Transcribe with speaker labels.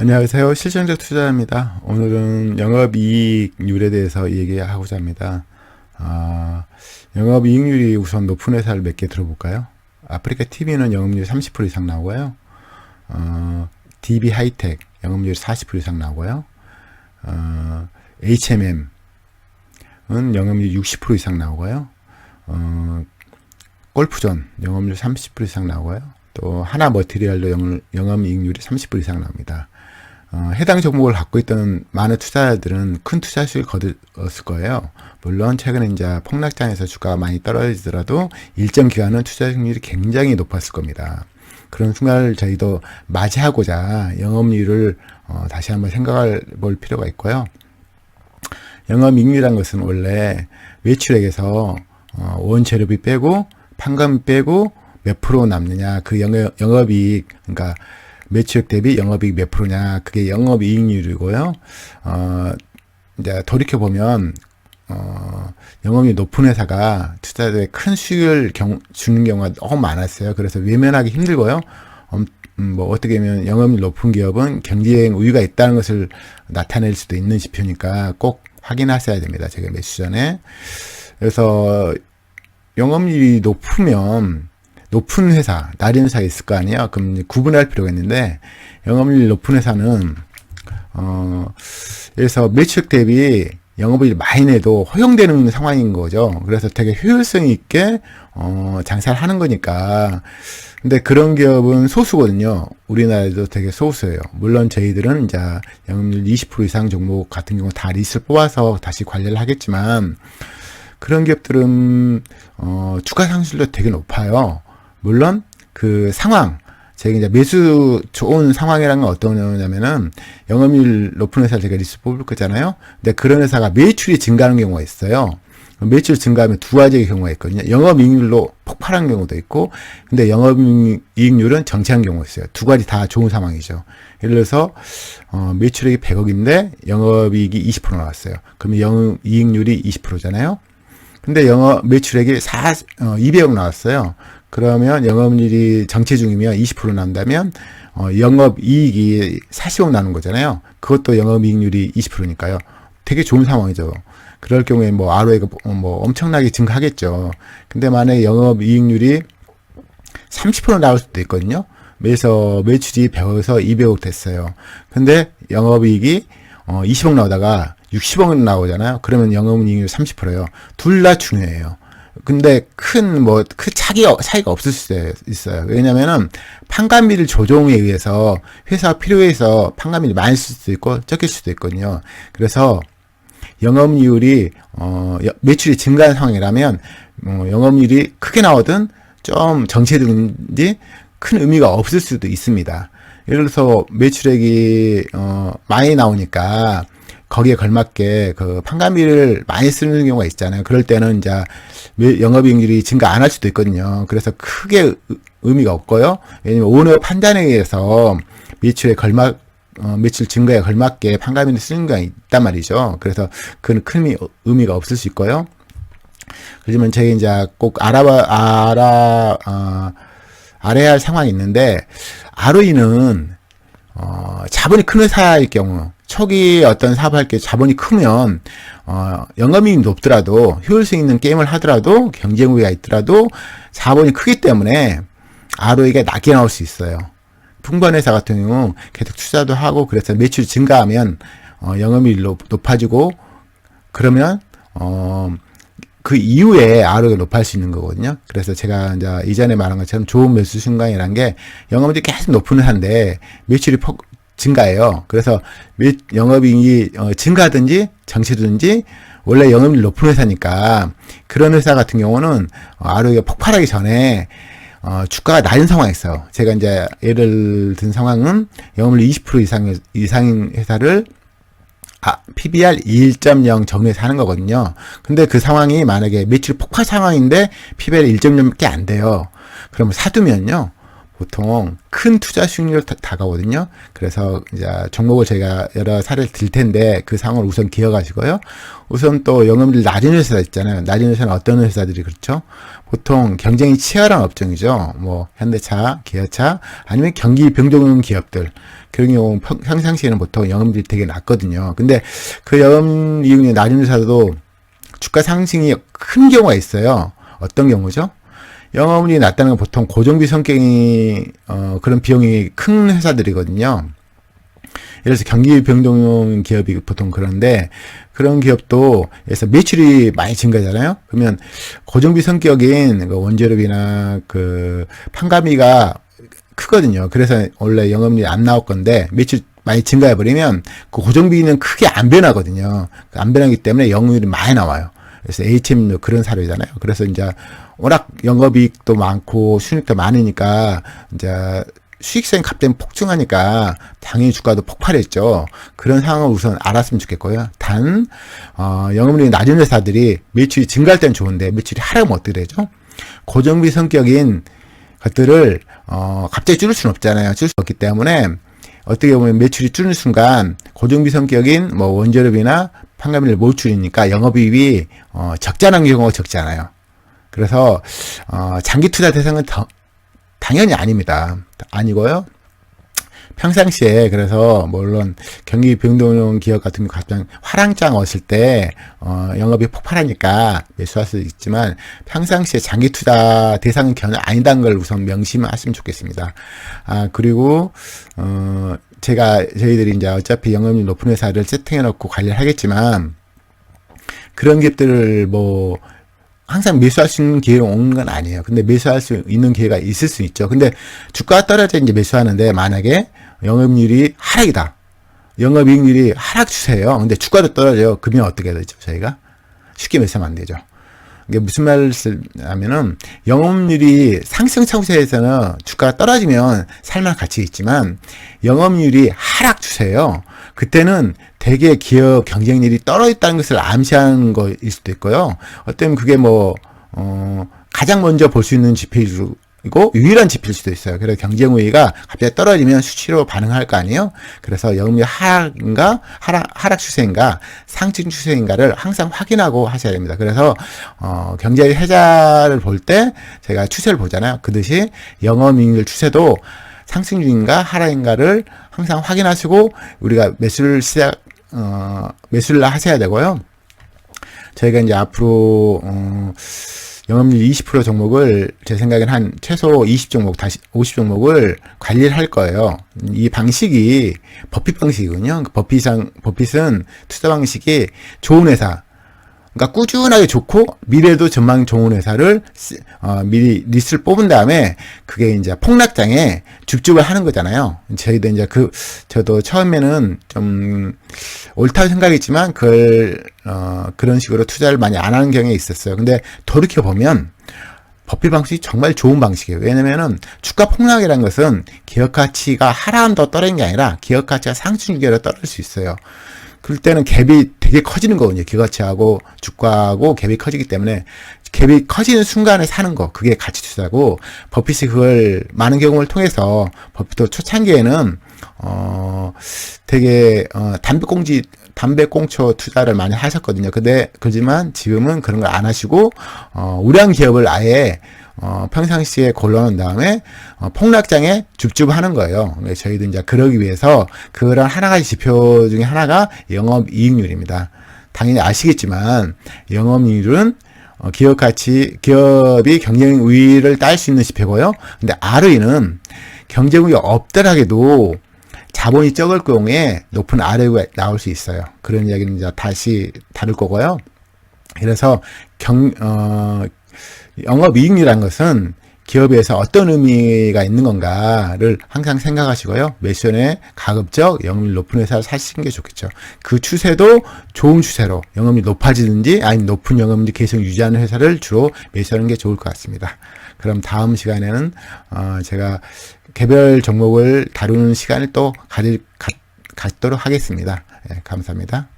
Speaker 1: 안녕하세요. 실전적 투자입니다. 오늘은 영업이익률에 대해서 얘기하고자 합니다. 영업이익률이 우선 높은 회사를 몇 개 들어볼까요? 아프리카TV는 영업률 30% 이상 나오고요. DB하이텍 영업률 40% 이상 나오고요. HMM은 영업률 60% 이상 나오고요. 골프존 영업률 30% 이상 나오고요. 또 하나머티리얼도 영업이익률이 30% 이상 나옵니다. 해당 종목을 갖고 있던 많은 투자자들은 큰 투자수익을 거뒀을 거예요. 물론 최근에 이제 폭락장에서 주가가 많이 떨어지더라도 일정 기간은 투자익률이 굉장히 높았을 겁니다. 그런 순간을 저희도 맞이하고자 영업이익률을 다시 한번 생각해 볼 필요가 있고요. 영업이익률이란 것은 원래 매출액에서 원재료비 빼고 판관비 빼고 몇 프로 남느냐, 그 영업이익, 그러니까 매출액 대비 영업이익 몇 프로냐, 그게 영업이익률이고요. 이제 돌이켜보면, 영업이익이 높은 회사가 투자자들의 큰 수익을 주는 경우가 너무 많았어요. 그래서 외면하기 힘들고요. 어떻게 보면 영업이익 높은 기업은 경쟁 우위가 있다는 것을 나타낼 수도 있는 지표니까 꼭 확인하셔야 됩니다. 제가 몇 주 전에. 그래서 영업이익이 높은 회사, 낮은 회사가 있을 거 아니에요? 그럼 이제 구분할 필요가 있는데, 영업이익 높은 회사는, 그래서 매출액 대비 영업이익 많이 내도 허용되는 상황인 거죠. 그래서 되게 효율성 있게, 장사를 하는 거니까. 근데 그런 기업은 소수거든요. 우리나라에도 되게 소수예요. 물론 저희들은 이제 영업률 20% 이상 종목 같은 경우 다 리스트를 뽑아서 다시 관리를 하겠지만, 그런 기업들은, 주가 상승률도 되게 높아요. 물론 그 상황, 제가 이제 매수 좋은 상황이라는 건 어떤 거냐면은 영업률 높은 회사 제가 리스트 뽑을 거잖아요. 근데 그런 회사가 매출이 증가하는 경우가 있어요. 매출 증가하면 두 가지의 경우가 있거든요. 영업이익률로 폭발한 경우도 있고, 근데 영업이익률은 정체한 경우가 있어요. 두 가지 다 좋은 상황이죠. 예를 들어서 매출액이 100억인데 영업이익이 20% 나왔어요. 그러면 영업이익률이 20%잖아요. 근데 매출액이 200억 나왔어요. 그러면 영업률이 정체 중이면 20% 난다면, 영업이익이 40억 나는 거잖아요. 그것도 영업이익률이 20%니까요. 되게 좋은 상황이죠. 그럴 경우에 ROI가 엄청나게 증가하겠죠. 근데 만약에 영업이익률이 30% 나올 수도 있거든요. 그래서 매출이 100억에서 200억 됐어요. 근데 영업이익이 20억 나오다가 60억 나오잖아요. 그러면 영업이익률 30%예요. 둘 다 중요해요. 근데 큰 차이가 없을 수 있어요. 왜냐면은 판관비를 조정에 의해서 회사 필요해서 판관비를 많이 쓸 수도 있고 적을 수도 있거든요. 그래서 영업이익률이 매출이 증가한 상황이라면 영업이익률이 크게 나오든 좀 정체되든지 큰 의미가 없을 수도 있습니다. 예를 들어서 매출액이 많이 나오니까 거기에 걸맞게 그 판관비를 많이 쓰는 경우가 있잖아요. 그럴 때는 이제 영업이익률이 증가 안 할 수도 있거든요. 그래서 크게 의미가 없고요. 왜냐면 오너 판단에 의해서 매출 증가에 걸맞게 판관비를 쓰는 경우가 있단 말이죠. 그래서 그건 큰 의미가 없을 수 있고요. 그렇지만 제가 이제 꼭 알아야 할 상황이 있는데, ROE는 자본이 큰 회사일 경우, 초기 어떤 사업할 때 자본이 크면 영업이익이 높더라도, 효율성 있는 게임을 하더라도, 경쟁 우위가 있더라도 자본이 크기 때문에 ROE가 낮게 나올 수 있어요. 풍부한 회사 같은 경우 계속 투자도 하고, 그래서 매출이 증가하면 영업이익이 높아지고, 그러면 그 이후에 ROE가 높아질 수 있는 거거든요. 그래서 제가 이제 이전에 말한 것처럼 좋은 매수 순간이라는 게 영업이익이 계속 높은 회사인데 매출이 증가해요. 그래서 영업이익이 증가하든지 정체든지 원래 영업이익이 높은 회사니까, 그런 회사 같은 경우는 ROE가 폭발하기 전에 주가가 낮은 상황이 있어요. 제가 이제 예를 든 상황은 영업이익 20% 이상인 회사를 PBR 1.0 정도에서 하는 거거든요. 근데 그 상황이 만약에 매출 폭발 상황인데 PBR 1.0밖에 안 돼요. 그러면 사두면요, 보통 큰 투자 수익률로 다가오거든요. 그래서 이제 종목을 제가 여러 사례를 들 텐데 그 상황을 우선 기억하시고요. 우선 또 영업이익 낮은 회사 있잖아요. 낮은 회사는 어떤 회사들이 그렇죠? 보통 경쟁이 치열한 업종이죠. 뭐 현대차, 기아차, 아니면 경기 변동형 기업들. 그런 경우 평상시에는 보통 영업이익이 되게 낮거든요. 근데 그 영업이익이 낮은 회사도 주가 상승이 큰 경우가 있어요. 어떤 경우죠? 영업이익이 낮다는 건 보통 고정비 성격이 그런 비용이 큰 회사들이거든요. 예를 들어서 경기 변동형 기업이 보통 그런데 그런 기업도 그래서 매출이 많이 증가잖아요. 그러면 고정비 성격인 그 원재료비나 그 판가비가 크거든요. 그래서 원래 영업이익이 안 나올 건데 매출 많이 증가해 버리면 그 고정비는 크게 안 변하거든요. 안 변하기 때문에 영업이익이 많이 나와요. 그래서 HM도 그런 사례잖아요. 그래서 이제 워낙 영업이익도 많고 수익도 많으니까 이제 수익성이 갑자기 폭증하니까 당연히 주가도 폭발했죠. 그런 상황을 우선 알았으면 좋겠고요. 단 영업이익이 낮은 회사들이 매출이 증가할 때는 좋은데 매출이 하락하면 어떻게 되죠? 고정비 성격인 것들을 갑자기 줄일 수는 없잖아요. 줄일 수 없기 때문에 어떻게 보면 매출이 줄는 순간 고정비 성격인 뭐 원재료비나 판가비를 못 줄이니까 영업이익이 적자난 경우가 적지 않아요. 그래서 장기 투자 대상은 당연히 아닙니다. 아니고요. 평상시에 그래서 물론 경기 변동형 기업 같은 거 가장 화랑장 왔을 때 영업이 폭발하니까 매수할 수 있지만 평상시에 장기 투자 대상은 전혀 아니다는 걸 우선 명심하시면 좋겠습니다. 그리고 저희들이 이제 어차피 영업이익 높은 회사를 세팅해 놓고 관리를 하겠지만 그런 기업들을 뭐 항상 매수할 수 있는 기회가 오는 건 아니에요. 근데 매수할 수 있는 기회가 있을 수 있죠. 근데 주가가 떨어져 이제 매수하는데 만약에 영업이익률이 하락이다. 영업이익률이 하락 추세예요. 근데 주가도 떨어져요. 그러면 어떻게 되죠? 저희가 쉽게 매수하면 안 되죠. 이게 무슨 말을 하면은 영업률이 상승 추세에서는 주가가 떨어지면 살만한 가치가 있지만 영업률이 하락 추세예요. 그때는 대개 기업 경쟁률이 떨어졌다는 것을 암시하는 거일 수도 있고요. 어쩌면 그게 뭐 가장 먼저 볼 수 있는 지표이고 유일한 지표일 수도 있어요. 그래서 경쟁 우위가 갑자기 떨어지면 수치로 반응할 거 아니에요. 그래서 영업률 하락인가 하락 추세인가 상승 추세인가를 항상 확인하고 하셔야 됩니다. 그래서 경제 해자를 볼 때 제가 추세를 보잖아요. 그듯이 영업이익률 추세도 상승 중인가 하락인가를 항상 확인하시고 우리가 매수를 하셔야 되고요. 저희가 이제 앞으로 영업률 20% 종목을 제 생각엔 한 최소 20종목, 다시 50종목을 관리를 할 거예요. 이 방식이 버핏 방식이군요. 버핏은 투자 방식이 좋은 회사, 그러니까 꾸준하게 좋고 미래도 전망 좋은 회사를 미리 리스트를 뽑은 다음에 그게 이제 폭락장에 줍줍을 하는 거잖아요. 저희도 이제 저도 처음에는 좀 옳다고 생각했지만 그런 식으로 투자를 많이 안 하는 경향이 있었어요. 근데 돌이켜 보면 버핏 방식이 정말 좋은 방식이에요. 왜냐면은 주가 폭락이라는 것은 기업 가치가 하락한다고 떨어지는 게 아니라 기업 가치가 상승 주기로 떨어질 수 있어요. 그럴 때는 갭이 되게 커지는 거거든요. 기가치하고 주가하고 갭이 커지기 때문에 갭이 커지는 순간에 사는 거, 그게 가치 투자고, 버핏이 그걸 많은 경험을 통해서 버핏도 초창기에는 되게 담배꽁초 투자를 많이 하셨거든요. 그렇지만 지금은 그런 걸 안 하시고 우량 기업을 아예 평상시에 골라놓은 다음에 폭락장에 줍줍하는 거예요. 저희도 이제 그러기 위해서 그런 하나가지 지표 중에 하나가 영업이익률입니다. 당연히 아시겠지만 영업이익률은 기업이 경쟁 우위를 딸 수 있는 지표고요. 근데 ROE는 경쟁 우위가 없더라도 자본이 적을 경우에 높은 ROE가 나올 수 있어요. 그런 이야기는 이제 다시 다룰 거고요. 그래서 영업이익률이라는 것은 기업에서 어떤 의미가 있는 건가를 항상 생각하시고요. 매수전에 가급적 영업이익 높은 회사를 사시는 게 좋겠죠. 그 추세도 좋은 추세로 영업이익이 높아지든지 아니면 높은 영업이익 계속 유지하는 회사를 주로 매수하는 게 좋을 것 같습니다. 그럼 다음 시간에는 제가 개별 종목을 다루는 시간을 또 갖도록 하겠습니다. 네, 감사합니다.